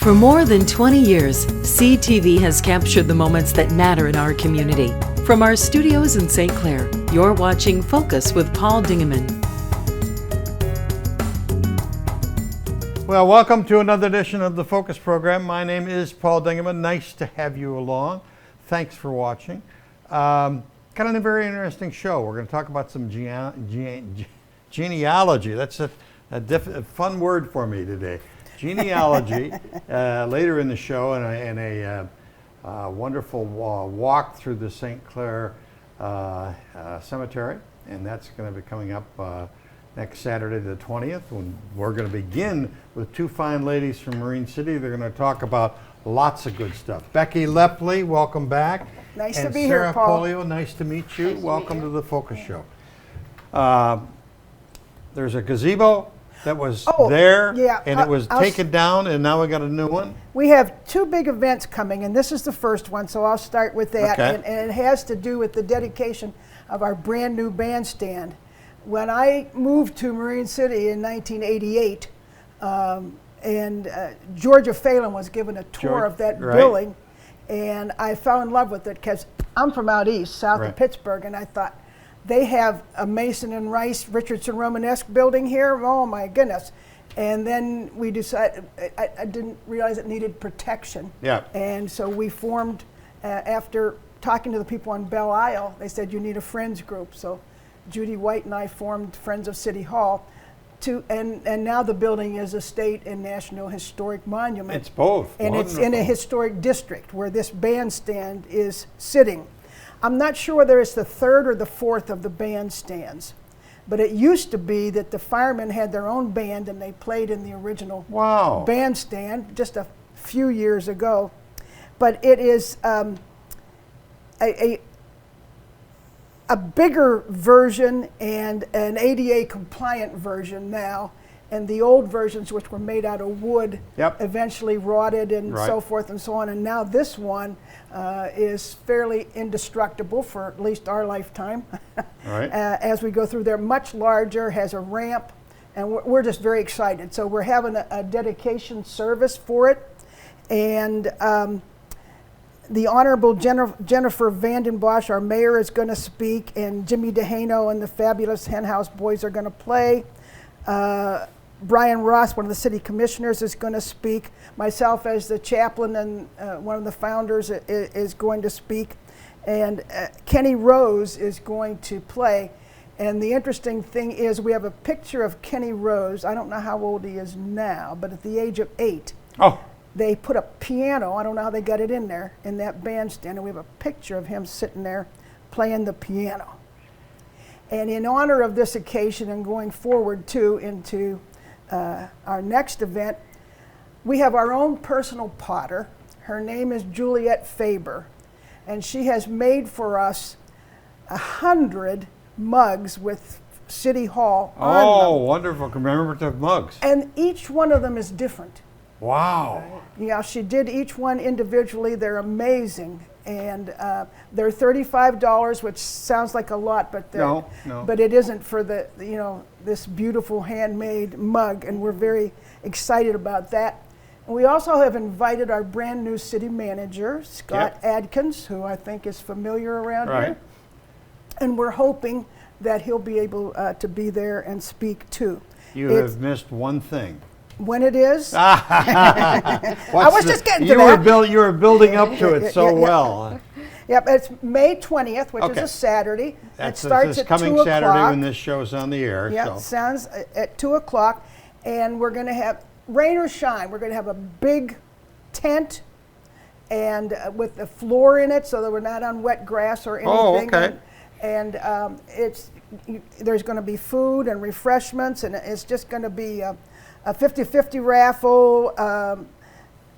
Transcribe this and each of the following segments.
For more than 20 years, CTV has captured the moments that matter in our community. From our studios in St. Clair, you're watching Focus with Paul Dingeman. Well, welcome to another edition of the Focus program. My name is Paul Dingeman. Nice to have you along. Thanks for watching. Got a very interesting show. We're going to talk about some genealogy. That's a fun word for me today. Genealogy later in the show, and a wonderful walk through the St. Clair Cemetery, and that's going to be coming up next Saturday the 20th, when we're going to begin with two fine ladies from Marine City. They're going to talk about lots of good stuff. Becky Lepley, welcome back. Nice and to be Sarah here, Paul. Polio, nice to meet you. Nice welcome to the Focus Show. There's a gazebo that was there, and it was taken down, and now we got a new one. We have two big events coming, and this is the first one, so I'll start with that. Okay. And it has to do with the dedication of our brand new bandstand. When I moved to Marine City in 1988, and Georgia Phelan was given a tour of that building, and I fell in love with it because I'm from out east, south of Pittsburgh, and I thought, they have a Mason and Rice, Richardson Romanesque building here. Oh my goodness. And then we decided, I didn't realize it needed protection. Yeah. And so we formed, after talking to the people on Belle Isle, they said you need a friends group. So Judy White and I formed Friends of City Hall. And now the building is a state and national historic monument. It's both. And Wonderful. It's in a historic district where this bandstand is sitting. I'm not sure whether it's the third or the fourth of the bandstands, but it used to be that the firemen had their own band and they played in the original bandstand just a few years ago. But it is a bigger version and an ADA compliant version now. And the old versions, which were made out of wood, eventually rotted and so forth and so on. And now this one is fairly indestructible for at least our lifetime. As we go through there, much larger, has a ramp, and we're just very excited. So we're having a dedication service for it. And the Honorable Jennifer Vanden Bosch, our mayor, is going to speak, and Jimmy DeHano and the fabulous Hen House Boys are going to play. Brian Ross, one of the city commissioners, is going to speak. Myself as the chaplain and one of the founders is going to speak. And Kenny Rose is going to play. And the interesting thing is we have a picture of Kenny Rose. I don't know how old he is now, but at the age of 8, they put a piano, I don't know how they got it in there, in that bandstand. And we have a picture of him sitting there playing the piano. And in honor of this occasion and going forward too into our next event, we have our own personal potter. Her name is Juliet Faber, and she has made for us 100 mugs with City Hall on them. Oh, wonderful commemorative mugs. And each one of them is different. Wow. Yeah, she did each one individually. They're amazing. And they're $35, which sounds like a lot, but but it isn't for the this beautiful handmade mug, and we're very excited about that. And we also have invited our brand new city manager, Scott Adkins, who I think is familiar around here, and we're hoping that he'll be able to be there and speak too. You have missed one thing. When it is? I was just getting to that. You were building up to it so well. Yep, it's May 20th, which is a Saturday. It starts at 2 o'clock. Coming Saturday when this show's on the air. Yeah, it sounds at 2 o'clock. And we're going to have, rain or shine, we're going to have a big tent and with the floor in it so that we're not on wet grass or anything. Oh, okay. And there's going to be food and refreshments, and it's just going to be a 50-50 raffle,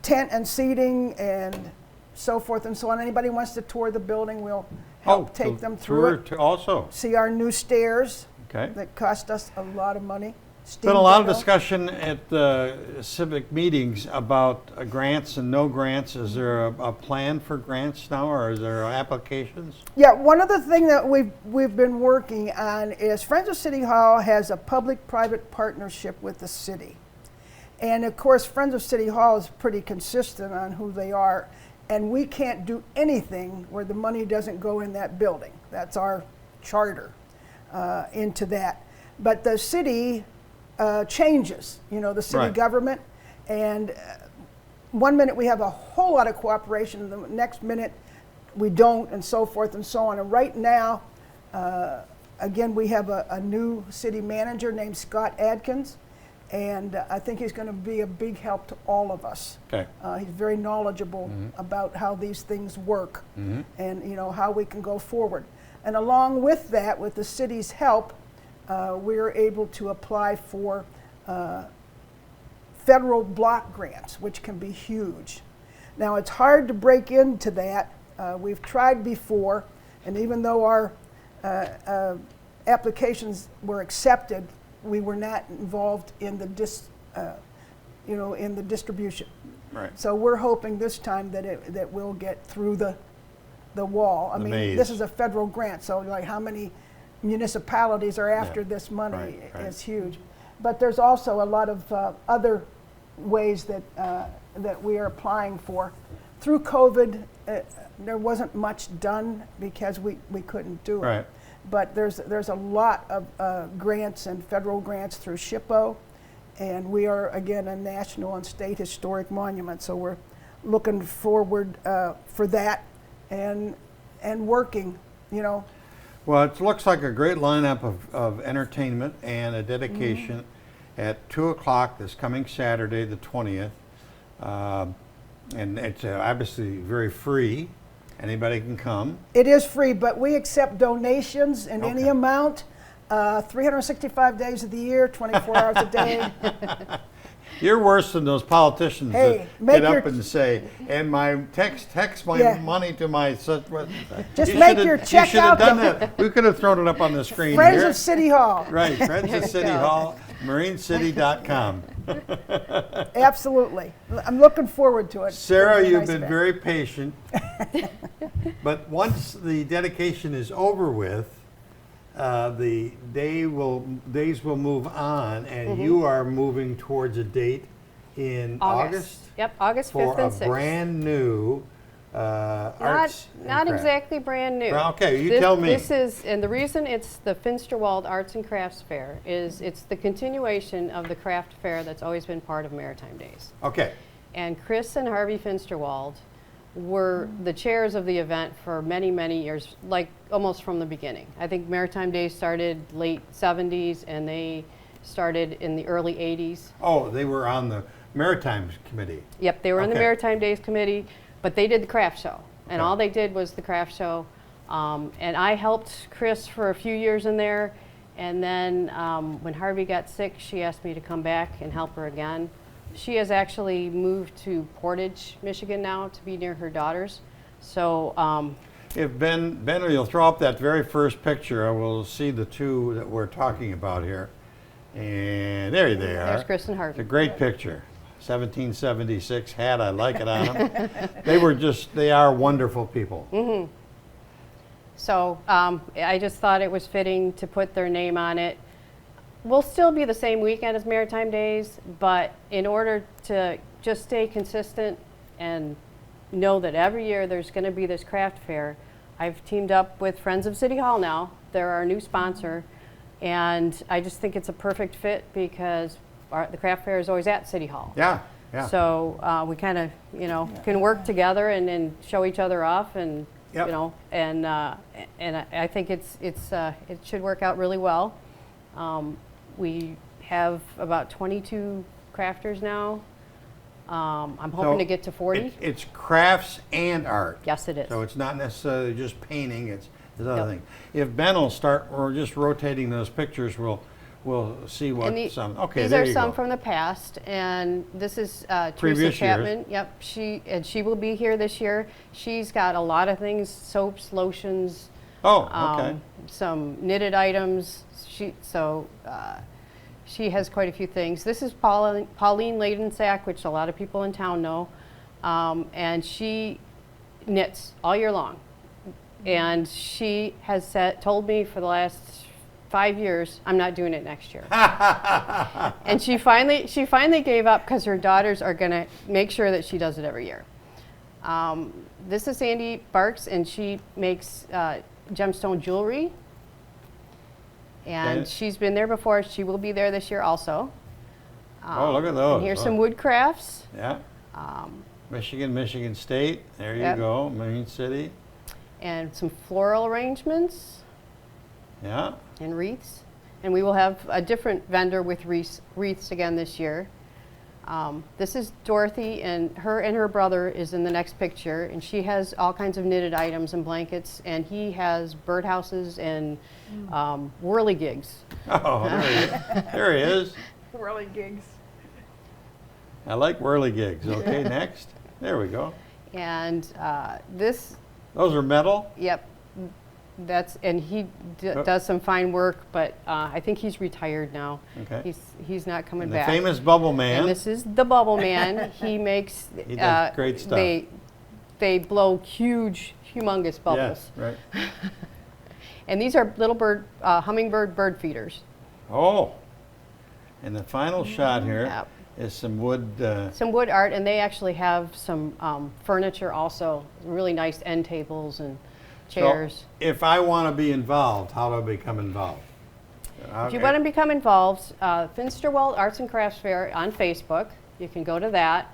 tent and seating, and so forth and so on. Anybody wants to tour the building, we'll help take them through it. Also. See our new stairs that cost us a lot of money. There's been a lot of discussion at the civic meetings about grants and no grants. Is there a plan for grants now, or is there applications? Yeah, one of the things that we've been working on is Friends of City Hall has a public-private partnership with the city. And of course, Friends of City Hall is pretty consistent on who they are. And we can't do anything where the money doesn't go in that building. That's our charter into that. But the city changes, the city government. And 1 minute we have a whole lot of cooperation, and the next minute we don't, and so forth and so on. And right now, again, we have a new city manager named Scott Adkins. And I think he's going to be a big help to all of us. Okay. He's very knowledgeable about how these things work and how we can go forward. And along with that, with the city's help, we're able to apply for federal block grants, which can be huge. Now, it's hard to break into that. We've tried before, and even though our applications were accepted, we were not involved in the in the distribution. Right. So we're hoping this time that we'll get through the wall. I mean, maze. This is a federal grant, so like how many municipalities are after this money is huge. But there's also a lot of other ways that we are applying for. Through COVID, there wasn't much done because we couldn't do it. Right. But there's a lot of grants and federal grants through SHPO, and we are, again, a national and state historic monument, so we're looking forward for that and working, Well, it looks like a great lineup of entertainment and a dedication at 2 o'clock this coming Saturday, the 20th. And it's obviously very free. Anybody can come. It is free, but we accept donations in any amount, 365 days of the year, 24 hours a day. You're worse than those politicians Hey, that get up and say, and my text my money to my such. Just make your check you should out. have done that. We could have thrown it up on the screen Friends here. of City Hall. Right, Friends of City Hall, MarineCity.com. Absolutely. I'm looking forward to it. Sarah, It'll be a you've nice been event. very patient. But once the dedication is over with, the days will move on, and you are moving towards a date in August. Yep, August 5th and 6th. For a brand new arts. Not exactly brand new. Well, okay, you tell me. This is, and the reason it's the Finstewald Arts and Crafts Fair is it's the continuation of the craft fair that's always been part of Maritime Days. Okay. And Chris and Harvey Finstewald were the chairs of the event for many, many years, like almost from the beginning. I think Maritime Days started late 70s and they started in the early 80s. Oh, they were on the Maritime Committee. Yep, they were on the Maritime Days Committee, but they did the craft show. And Okay. all they did was the craft show. And I helped Chris for a few years in there. And then when Harvey got sick, she asked me to come back and help her again. She has actually moved to Portage, Michigan now to be near her daughters. So If Ben, you'll throw up that very first picture, I will see the two that we're talking about here. And there they are. there's Chris and Harvey. It's a great picture. 1776 hat, I like it on them. They are wonderful people. Mm-hmm. So I just thought it was fitting to put their name on it. We'll still be the same weekend as Maritime Days, but in order to just stay consistent and know that every year there's going to be this craft fair, I've teamed up with Friends of City Hall now. They're our new sponsor, and I just think it's a perfect fit because the craft fair is always at City Hall. Yeah, yeah. So we kind of, can work together and show each other off, and Yep. and I think it should work out really well. We have about 22 crafters now. I'm hoping to get to 40. It's crafts and art. Yes, it is. So it's not necessarily just painting, it's other thing. If Ben will start, we're just rotating those pictures, we'll see what some, okay, these there are you some go. from the past, and this is Previous Teresa Chapman. Yep, she will be here this year. She's got a lot of things: soaps, lotions, some knitted items. She has quite a few things. This is Pauline Ladensack, which a lot of people in town know, and she knits all year long. And she has told me for the last 5 years, I'm not doing it next year. And she finally gave up because her daughters are going to make sure that she does it every year. This is Sandy Barks, and she makes gemstone jewelry. And she's been there before. She will be there this year also. Oh, look at those. And here's some wood crafts. Yeah. Michigan State. There you go. Marine City. And some floral arrangements. Yeah. And wreaths. And we will have a different vendor with wreaths again this year. This is Dorothy, and her brother is in the next picture, and she has all kinds of knitted items and blankets, and he has birdhouses and whirligigs. Oh, there he is. Whirligigs. I like whirligigs. Okay, next. There we go. And Those are metal? Yep. And he does some fine work, but I think he's retired now. Okay. He's not coming and back. The famous Bubble Man. And this is the Bubble Man. He makes. He does great stuff. They blow humongous bubbles. Yes, right. And these are little hummingbird bird feeders. Oh. And the final shot here is some wood. Some wood art, and they actually have some furniture also. Really nice end tables and chairs. So if I want to be involved, how do I become involved? If you want to become involved, Finstewald Arts and Crafts Fair on Facebook. You can go to that.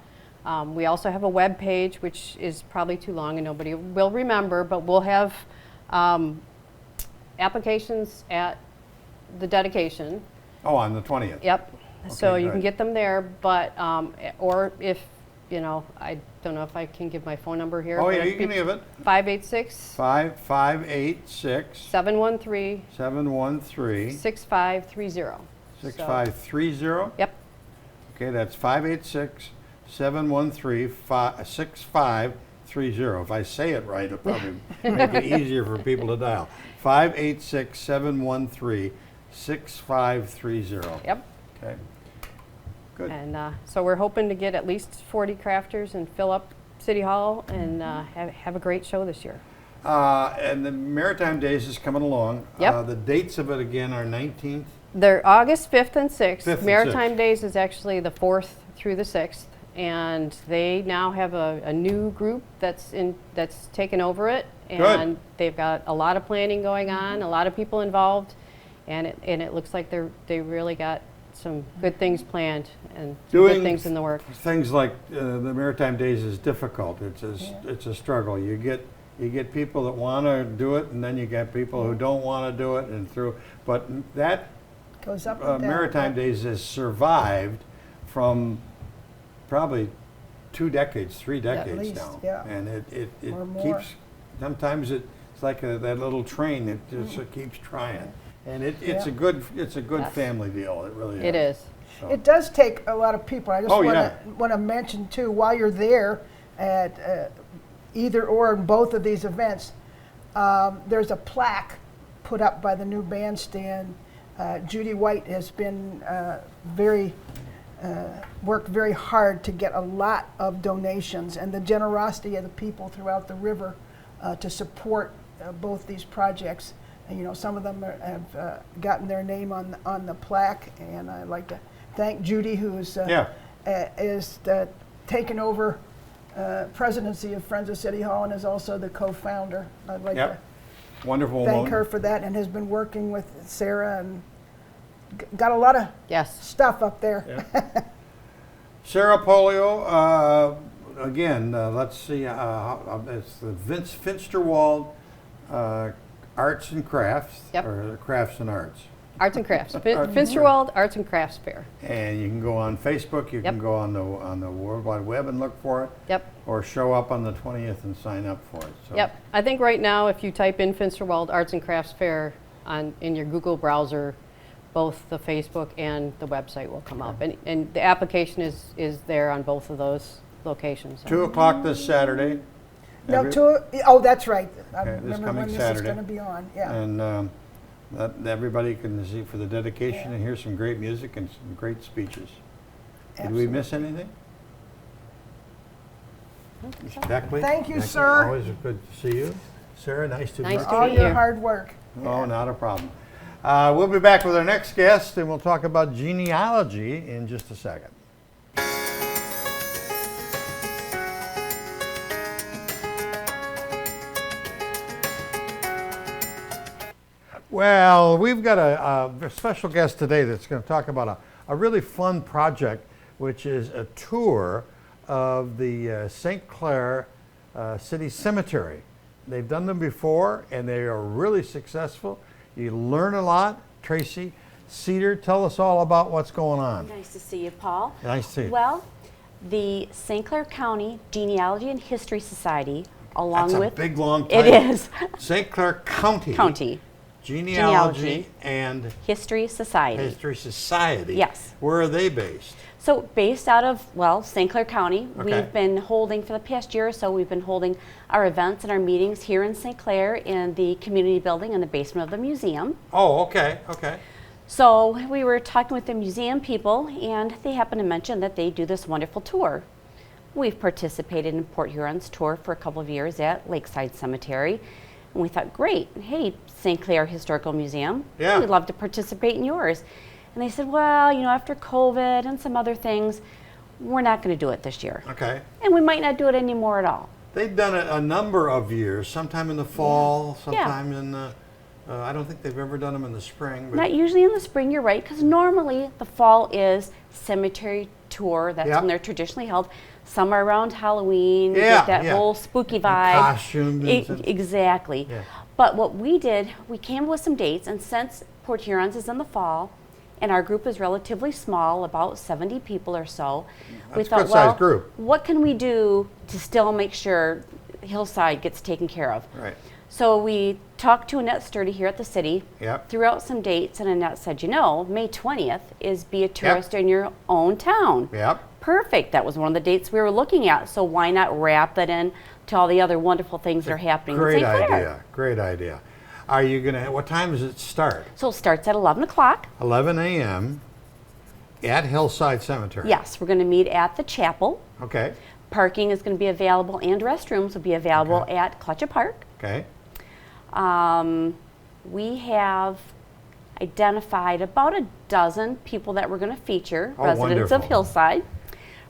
We also have a web page, which is probably too long and nobody will remember, but we'll have applications at the dedication. Oh, on the 20th? Yep. Okay, so you good. can get them there, but or if I don't know if I can give my phone number here. Oh, yeah, you can give it. 586 586 713 713 6530. 6530? Yep. Okay, that's 586 713 6530. If I say it right, it'll probably make it easier for people to dial. 586 713 6530. Yep. Okay. Good. And so we're hoping to get at least 40 crafters and fill up City Hall and have a great show this year. And the Maritime Days is coming along. Yep. The dates of it again are 19th. They're August 5th and 6th. 5th and Maritime 6th. Days is actually the 4th through the 6th. And they now have a new group that's taken over it. And they've got a lot of planning going on, a lot of people involved. And it looks like they really got some good things planned and some good things in the work. Things like the Maritime Days is difficult. It's a struggle. You get people that want to do it, and then you get people who don't want to do it, but that Goes up and down. Maritime Days has survived from probably 2 decades, 3 decades least, now, yeah. and it Or more. keeps. Sometimes it's like that little train. It just keeps trying. And it's a good family deal. It really is. It is. So. It does take a lot of people. I just yeah. want to mention too, while you're there at either or in both of these events, there's a plaque put up by the new bandstand. Judy White has been worked very hard to get a lot of donations, and the generosity of the people throughout the river to support both these projects. And, some of them have gotten their name on the plaque, and I'd like to thank Judy, who is taken over presidency of Friends of City Hall and is also the co-founder. I'd like to wonderful thank woman. her for that, and has been working with Sarah and got a lot of stuff up there. Yeah. Sarah Polio, again, let's see, it's the Finstewald Arts and Crafts, or Crafts and Arts. Arts and Crafts. Finstewald Arts and Crafts Fair. And you can go on Facebook, you can go on the World Wide Web and look for it. Yep. Or show up on the 20th and sign up for it. So. Yep. I think right now, if you type in Finstewald Arts and Crafts Fair in your Google browser, both the Facebook and the website will come up. And the application is there on both of those locations. 2 o'clock this Saturday. No, that's right. I remember when this is going to be on. Yeah. And that everybody can see for the dedication and hear some great music and some great speeches. Absolutely. Did we miss anything? Beckley? Thank you, sir. Always good to see you. Sarah, nice to meet you. All your hard work. Oh, not a problem. We'll be back with our next guest, and we'll talk about genealogy in just a second. Well, we've got a special guest today that's going to talk about a really fun project, which is a tour of the St. Clair City Cemetery. They've done them before, and they are really successful. You learn a lot. Tracy Cedar, tell us all about what's going on. Nice to see you, Paul. Nice to see you. Well, the St. Clair County Genealogy and History Society, along That's with... a big, long title. It is. St. Clair County. County. Genealogy and History Society. History Society. Yes. Where are they based? So based out of, well, St. Clair County, Okay. we've been holding, for the past year or so, we've been holding our events and our meetings here in St. Clair in the community building in the basement of the museum. Oh, okay, okay. So we were talking with the museum people, and they happened to mention that they do this wonderful tour. We've participated in Port Huron's tour for a couple of years at Lakeside Cemetery, and we thought, great, hey, St. Clair Historical Museum, Yeah. we'd love to participate in yours. And they said, well, you know, after COVID and some other things, we're not going to do it this year. Okay. And we might not do it anymore at all. They've done it a number of years, sometime in the fall, sometime in the, I don't think they've ever done them in the spring. But Not usually in the spring, you're right, because normally the fall is cemetery tour. That's Yep. when they're traditionally held. Some are around Halloween, Yeah, get that yeah. whole spooky And vibe. costumes and stuff. Exactly. Yeah. But what we did, we came up with some dates, and since Port Huron's is in the fall, and our group is relatively small, about 70 people or so, we That's a thought, good-sized well, group. what can we do to still make sure Hillside gets taken care of? Right. So we talked to Annette Sturdy here at the city, Yep. threw out some dates, and Annette said, you know, May 20th is Be a Tourist in Your Own Town. Yep. Perfect. That was one of the dates we were looking at. So why not wrap that in to all the other wonderful things that are happening Great in St. Clair? idea. Great idea. Are you going to, what time does it start? So it starts at 11 o'clock. 11 a.m. at Hillside Cemetery. Yes, we're going to meet at the chapel. Okay. Parking is going to be available, and restrooms will be available Okay. at Clutcha Park. Okay. We have identified about a dozen people that we're going to feature, Oh, residents of wonderful. Hillside,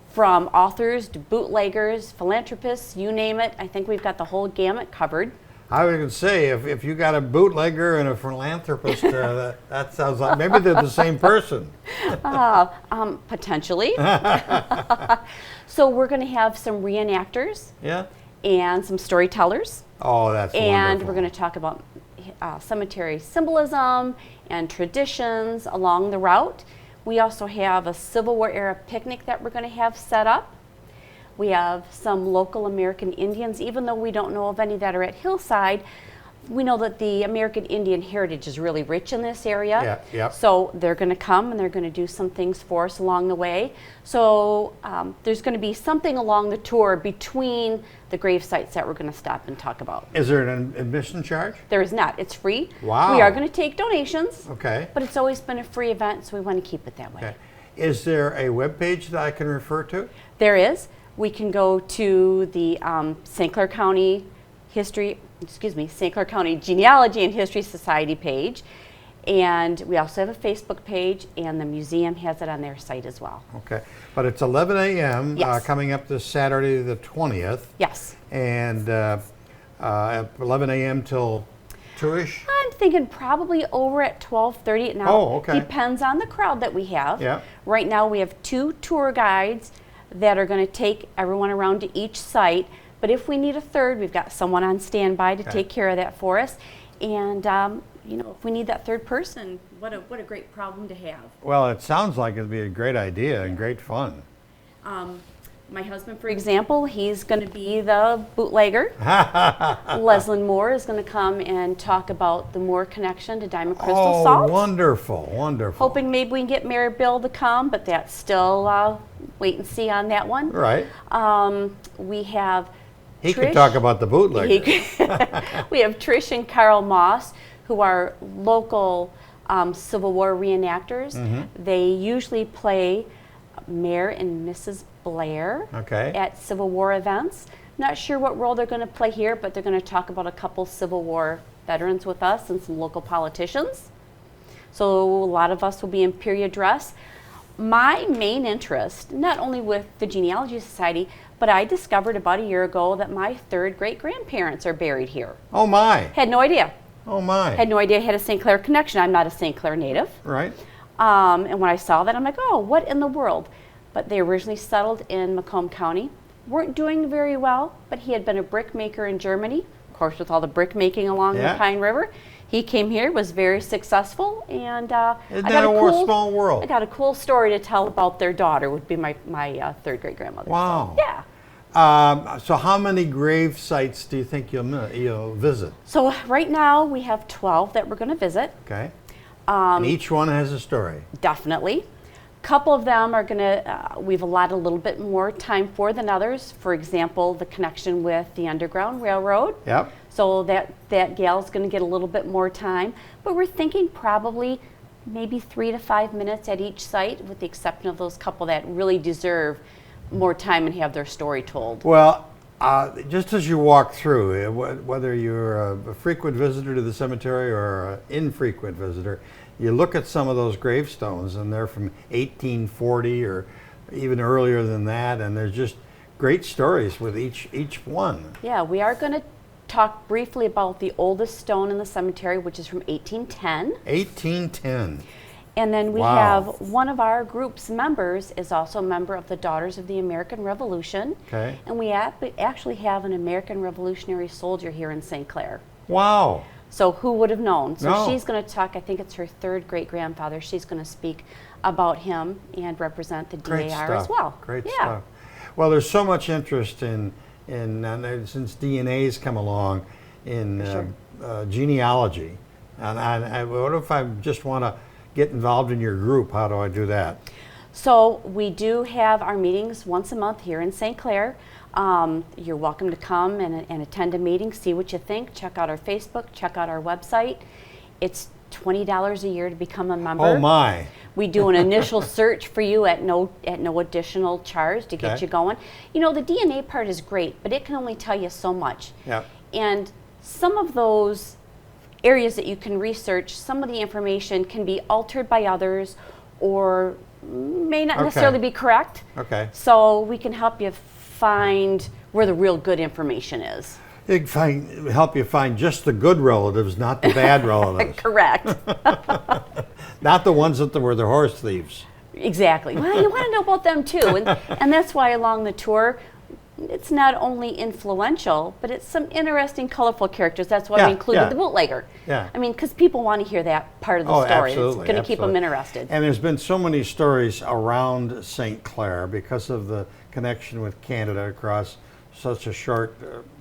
from authors to bootleggers, philanthropists, you name it. I think we've got the whole gamut covered. I was going to say, if you got a bootlegger and a philanthropist, that sounds like maybe they're the same person. Potentially. So we're going to have some reenactors Yeah? and some storytellers. Oh, that's And wonderful. we're going to talk about cemetery symbolism and traditions along the route. We also have a Civil War era picnic that we're going to have set up. We have some local American Indians, even though we don't know of any that are at Hillside. We know that the American Indian heritage is really rich in this area. Yeah, yep. So they're going to come and they're going to do some things for us along the way. So there's going to be something along the tour between the grave sites that we're going to stop and talk about. Is there an admission charge? There is not. It's free. Wow. We are going to take donations, Okay. but it's always been a free event, so we want to keep it that way. Okay. Is there a web page that I can refer to? There is. We can go to the St. Clair County St. Clair County Genealogy and History Society page. And we also have a Facebook page, and the museum has it on their site as well. Okay. But it's 11 a.m. Yes. Coming up this Saturday the 20th. Yes. And 11 a.m. till 2-ish? I'm thinking probably over at 12:30 now. Oh, okay. Depends on the crowd that we have. Yeah. Right now we have 2 tour guides that are going to take everyone around to each site. But if we need a third, we've got someone on standby to Okay. take care of that for us. And you know, if we need that third person, what a great problem to have. Well, it sounds like it'd be a great idea and great fun. My husband, for example, he's going to be the bootlegger. Leslyn Moore is going to come and talk about the Moore connection to Diamond Crystal Oh, Salt. wonderful, wonderful. Hoping maybe we can get Mayor Bill to come, but that's still wait and see on that one. Right. We have He Trish. could talk about the bootlegger. We have Trish and Carl Moss, who are local Civil War reenactors. Mm-hmm. They usually play Mayor and Mrs. Blair Okay. at Civil War events. Not sure what role they're going to play here, but they're going to talk about a couple Civil War veterans with us and some local politicians. So a lot of us will be in period dress. My main interest, not only with the Genealogy Society, but I discovered about a year ago that my 3rd great-grandparents are buried here. Oh my. Had no idea. Oh my. Had no idea I had a St. Clair connection. I'm not a St. Clair native. Right. And when I saw that, I'm like, oh, what in the world? But they originally settled in Macomb County. Weren't doing very well, but he had been a brick maker in Germany, of course, with all the brick making along the Pine River. He came here, was very successful, and Isn't that a small world? I got a cool story to tell about their daughter, would be my 3rd great-grandmother. Wow. So, yeah. So how many grave sites do you think you'll visit? So right now we have 12 that we're going to visit. Okay. And each one has a story. Definitely. A couple of them are going to, we've allotted a little bit more time for than others. For example, the connection with the Underground Railroad. Yep. So that gal's going to get a little bit more time. But we're thinking probably maybe 3 to 5 minutes at each site, with the exception of those couple that really deserve more time and have their story told. Well, just as you walk through, whether you're a frequent visitor to the cemetery or an infrequent visitor, you look at some of those gravestones and they're from 1840 or even earlier than that, and there's just great stories with each one. Yeah, we are going to talk briefly about the oldest stone in the cemetery, which is from 1810. 1810. And then we have one of our group's members is also a member of the Daughters of the American Revolution. Okay. And we actually have an American Revolutionary soldier here in St. Clair. Wow. So who would have known? So No. she's going to talk, I think it's her 3rd great-grandfather. She's going to speak about him and represent the Great DAR stuff. as well. Great Yeah. stuff. Well, there's so much interest in since DNA's come along in genealogy. And what if I just want to get involved in your group? How do I do that? So we do have our meetings once a month here in St. Clair. You're welcome to come and attend a meeting, see what you think, check out our Facebook, check out our website. It's $20 a year to become a member. Oh my. We do an initial search for you at no additional charge to get you going. You know, the DNA part is great, but it can only tell you so much. Yeah. And some of those areas that you can research, some of the information can be altered by others or may not necessarily be correct. Okay. So we can help you find where the real good information is. It can help you find just the good relatives, not the bad relatives. Correct. Not the ones that were the horse thieves. Exactly. Well, you want to know about them too. And that's why along the tour, it's not only influential, but it's some interesting, colorful characters. That's why we included the bootlegger. Yeah. I mean, because people want to hear that part of the story. Absolutely, It's going to keep them interested. And there's been so many stories around St. Clair because of the connection with Canada across such a short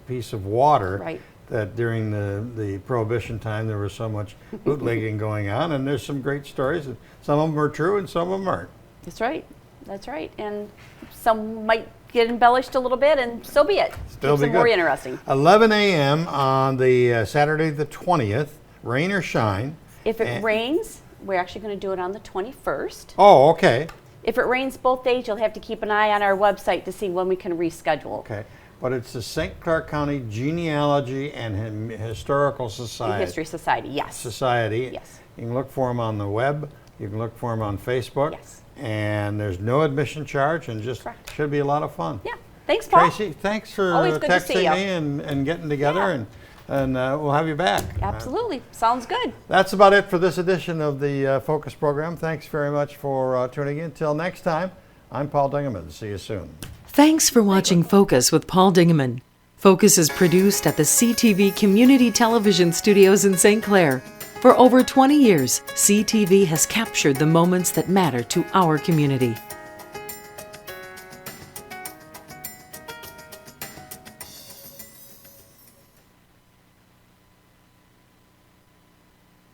piece of water. Right. That during the Prohibition time there was so much bootlegging going on, and there's some great stories. Some of them are true and some of them aren't. That's right. That's right. And some might get embellished a little bit, and so be it. Still Keeps be them more good. interesting. 11 a.m. on the Saturday the 20th, rain or shine. If it rains, we're actually going to do it on the 21st. Oh, okay. If it rains both days, you'll have to keep an eye on our website to see when we can reschedule. Okay. But it's the St. Clair County Genealogy and Historical Society. History Society, yes. Society. Yes. You can look for them on the web. You can look for them on Facebook. Yes. And there's no admission charge, and just Correct. should be a lot of fun. Yeah. Thanks, Paul. Tracy, thanks for Always good to see texting you. me and getting together, and we'll have you back. Absolutely. Sounds good. That's about it for this edition of the Focus program. Thanks very much for tuning in. Till next time, I'm Paul Dingeman. See you soon. Thanks for watching Focus with Paul Dingeman. Focus is produced at the CTV Community Television Studios in St. Clair. For over 20 years, CTV has captured the moments that matter to our community.